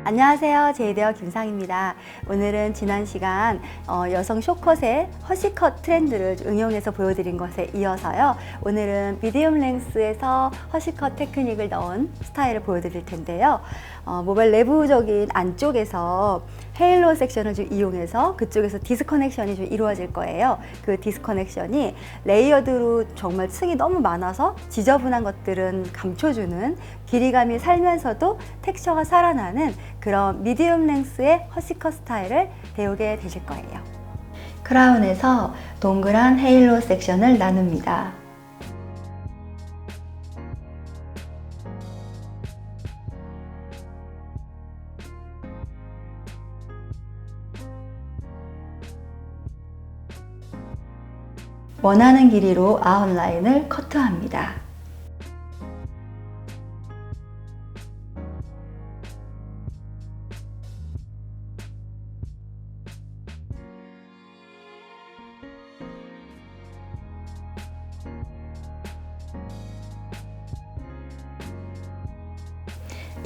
안녕하세요. 제이데어 김상입니다. 오늘은 지난 시간 여성 숏컷의 허시컷 트렌드를 응용해서 보여드린 것에 이어서요. 오늘은 미디엄 랭스에서 허시컷 테크닉을 넣은 스타일을 보여드릴 텐데요. 모발 내부적인 안쪽에서 헤일로 섹션을 좀 이용해서 그쪽에서 디스커넥션이 좀 이루어질 거예요. 그 디스커넥션이 레이어드로 정말 층이 너무 많아서 지저분한 것들은 감춰주는, 길이감이 살면서도 텍스처가 살아나는 그런 미디엄 랭스의 허시컷 스타일을 배우게 되실 거예요. 크라운에서 동그란 헤일로 섹션을 나눕니다. 원하는 길이로 아웃라인을 커트합니다.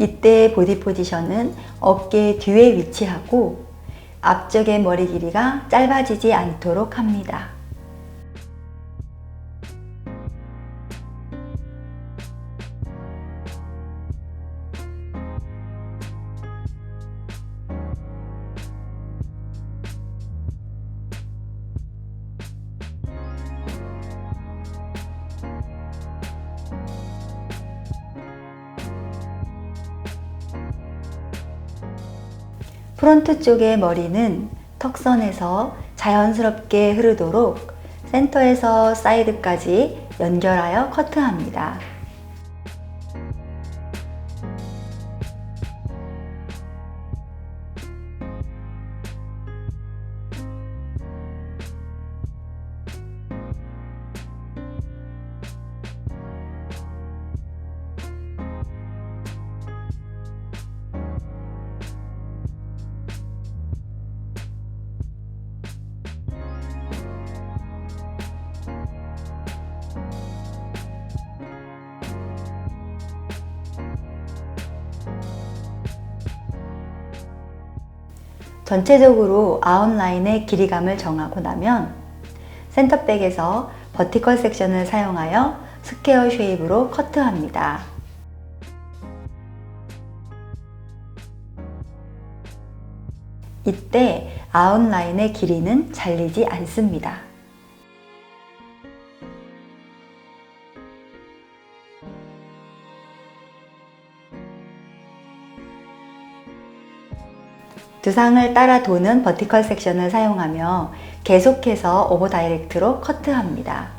이때 보디 포지션은 어깨 뒤에 위치하고 앞쪽의 머리 길이가 짧아지지 않도록 합니다. 프론트 쪽의 머리는 턱선에서 자연스럽게 흐르도록 센터에서 사이드까지 연결하여 커트합니다. 전체적으로 아웃라인의 길이감을 정하고 나면 센터백에서 버티컬 섹션을 사용하여 스퀘어 쉐입으로 커트합니다. 이때 아웃라인의 길이는 잘리지 않습니다. 두상을 따라 도는 버티컬 섹션을 사용하며 계속해서 오버 다이렉트로 커트합니다.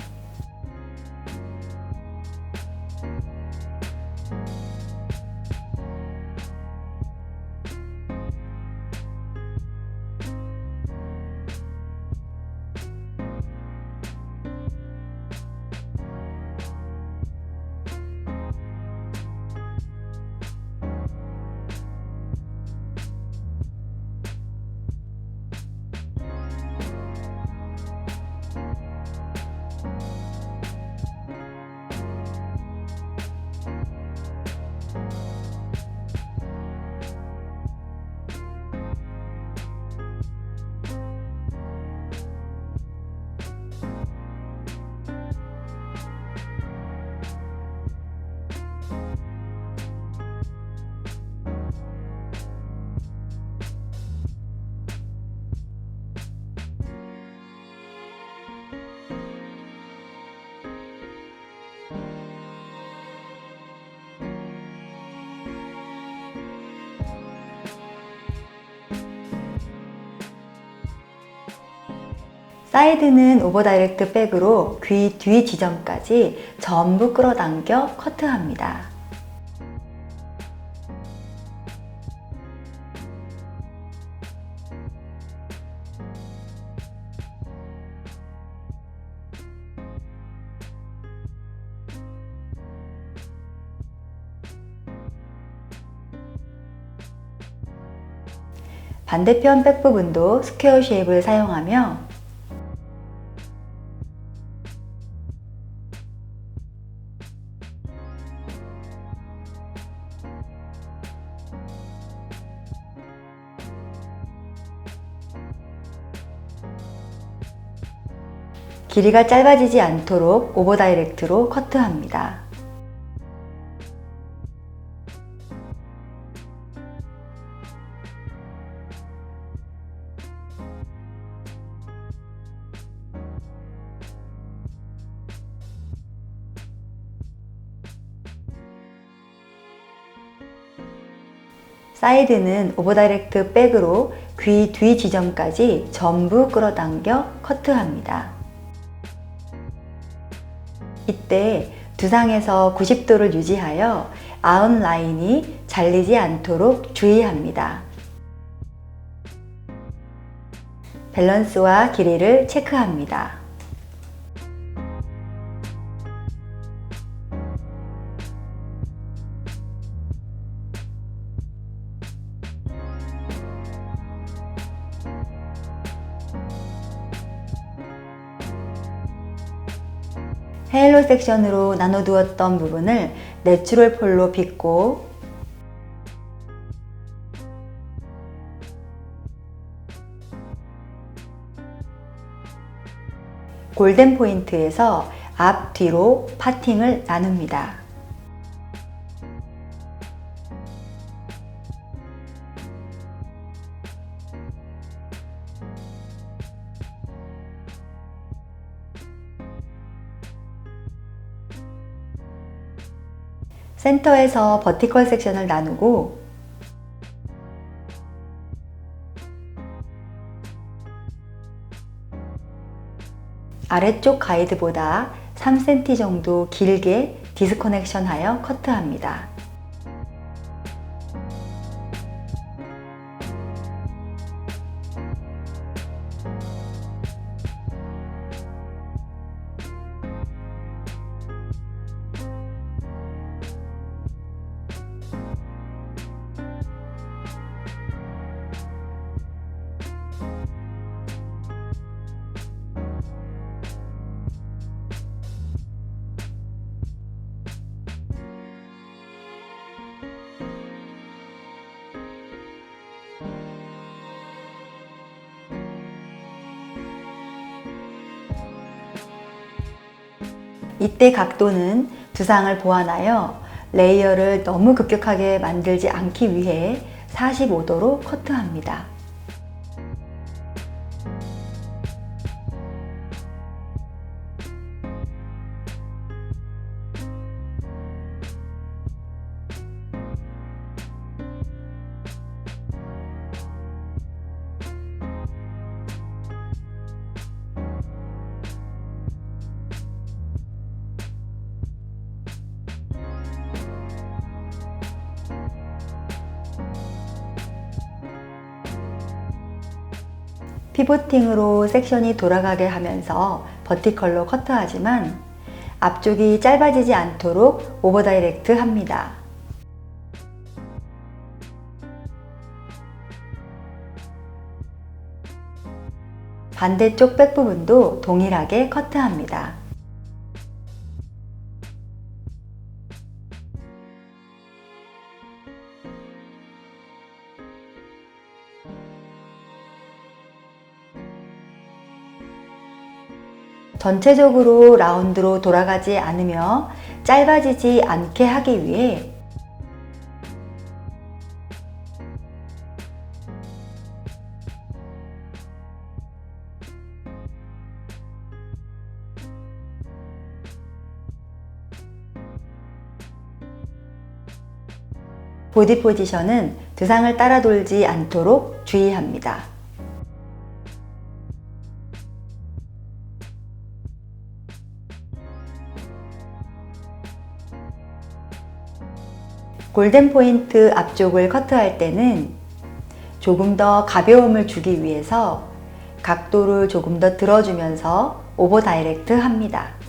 사이드는 오버 다이렉트 백으로 귀 뒤 지점까지 전부 끌어당겨 커트합니다. 반대편 백 부분도 스퀘어 쉐입을 사용하며 길이가 짧아지지 않도록 오버 다이렉트로 커트합니다. 사이드는 오버 다이렉트 백으로 귀 뒤 지점까지 전부 끌어당겨 커트합니다. 이때 두상에서 90도를 유지하여 아웃라인이 잘리지 않도록 주의합니다. 밸런스와 길이를 체크합니다. 헤일로 섹션으로 나눠두었던 부분을 내추럴 폴로 빗고 골든 포인트에서 앞, 뒤로 파팅을 나눕니다. 센터에서 버티컬 섹션을 나누고 아래쪽 가이드보다 3cm 정도 길게 디스커넥션 하여 커트합니다. 이때 각도는 두상을 보완하여 레이어를 너무 급격하게 만들지 않기 위해 45도로 커트합니다. 피보팅으로 섹션이 돌아가게 하면서 버티컬로 커트하지만 앞쪽이 짧아지지 않도록 오버 다이렉트 합니다. 반대쪽 백 부분도 동일하게 커트합니다. 전체적으로 라운드로 돌아가지 않으며 짧아지지 않게 하기 위해 보디 포지션은 두상을 따라 돌지 않도록 주의합니다. 골든 포인트 앞쪽을 커트할 때는 조금 더 가벼움을 주기 위해서 각도를 조금 더 들어주면서 오버 다이렉트 합니다.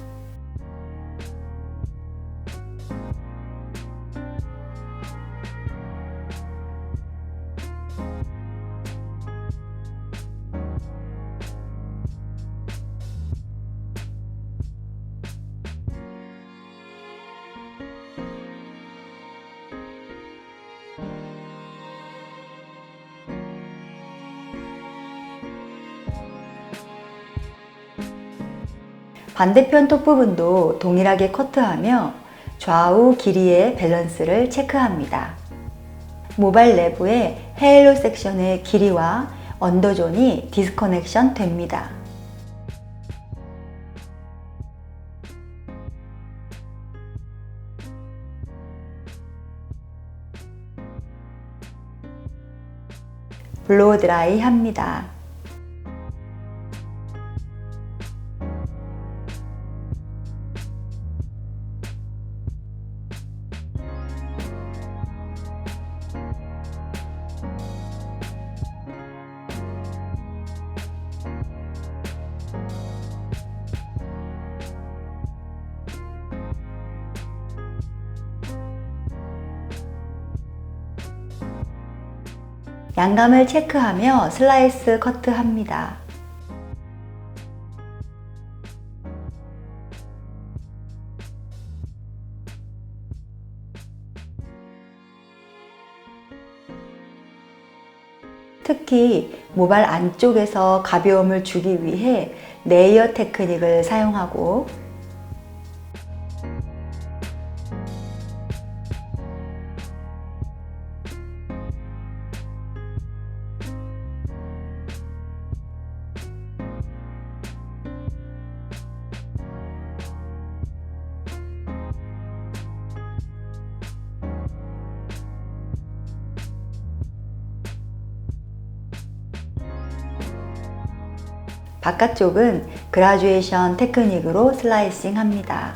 반대편 톱 부분도 동일하게 커트하며 좌우 길이의 밸런스를 체크합니다. 모발 내부의 헤일로 섹션의 길이와 언더존이 디스커넥션 됩니다. 블로우 드라이 합니다. 양감을 체크하며 슬라이스 커트합니다. 특히 모발 안쪽에서 가벼움을 주기 위해 레이어 테크닉을 사용하고 바깥쪽은 그라듀에이션 테크닉으로 슬라이싱 합니다.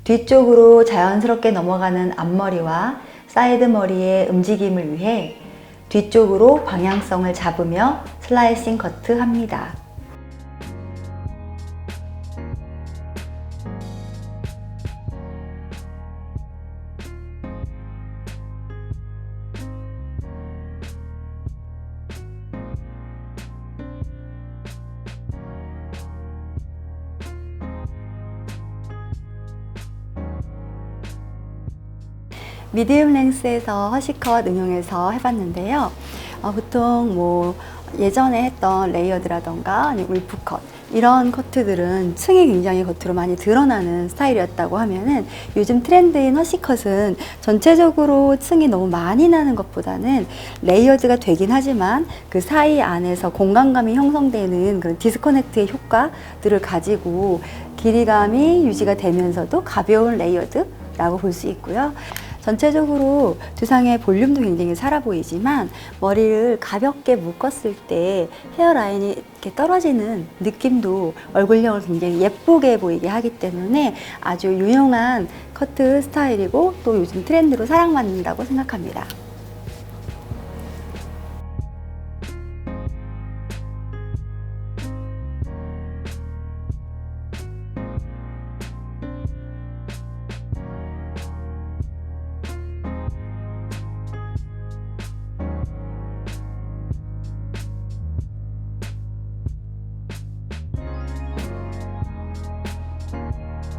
뒤쪽으로 자연스럽게 넘어가는 앞머리와 사이드 머리의 움직임을 위해 뒤쪽으로 방향성을 잡으며 슬라이싱 커트합니다. 미디움 랭스에서 허쉬컷 응용해서 해봤는데요. 보통 뭐 예전에 했던 레이어드라던가 아니면 울프컷 이런 커트들은 층이 굉장히 겉으로 많이 드러나는 스타일이었다고 하면은 요즘 트렌드인 허쉬컷은 전체적으로 층이 너무 많이 나는 것보다는 레이어드가 되긴 하지만 그 사이 안에서 공간감이 형성되는 그런 디스커넥트의 효과들을 가지고 길이감이 유지가 되면서도 가벼운 레이어드라고 볼 수 있고요. 전체적으로 두상의 볼륨도 굉장히 살아 보이지만 머리를 가볍게 묶었을 때 헤어라인이 이렇게 떨어지는 느낌도 얼굴형을 굉장히 예쁘게 보이게 하기 때문에 아주 유용한 커트 스타일이고 또 요즘 트렌드로 사랑받는다고 생각합니다.